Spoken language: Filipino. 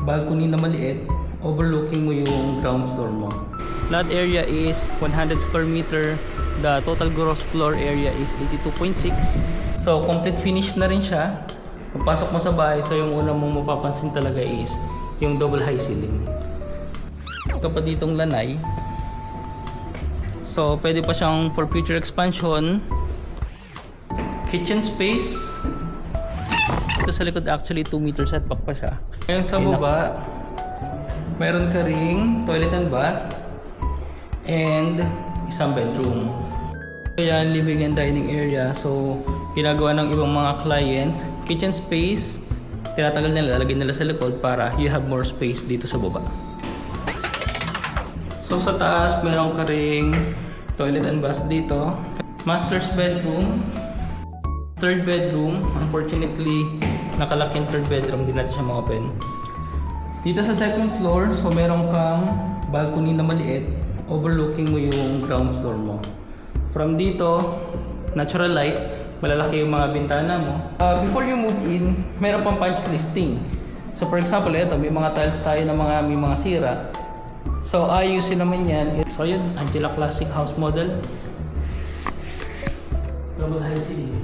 balcony na maliit, overlooking mo yung ground floor mo. Lot area is 100 square meter. The total gross floor area is 82.6. So complete finish na rin siya. Pagpasok mo sa bahay, so yung una mong mapapansin talaga is yung double high ceiling. Ito pa ditong lanay. So pwede pa siyang for future expansion. Kitchen space. Ito sa likod actually 2 meter setback pa siya. Ngayon sa baba, meron ka ring toilet and bath and isang bedroom. Ayan, living and dining area. So ginagawa ng ibang mga client, kitchen space, tinatagal nila, lalagyan nila sa likod para you have more space dito sa baba. So sa taas, meron ka ring toilet and bath dito. Master's bedroom. Third bedroom. Unfortunately, nakalaking third bedroom, hindi natin siya ma-open. Dito sa second floor, so meron kang balcony na maliit, overlooking mo yung ground floor mo. From dito, natural light, malalaki yung mga bintana mo. Before you move in, meron pang punch listing. So for example, ito, may mga tiles tayo na may mga sira. So ayusin naman yan. So yun, Angela Classic House Model. Double high ceiling.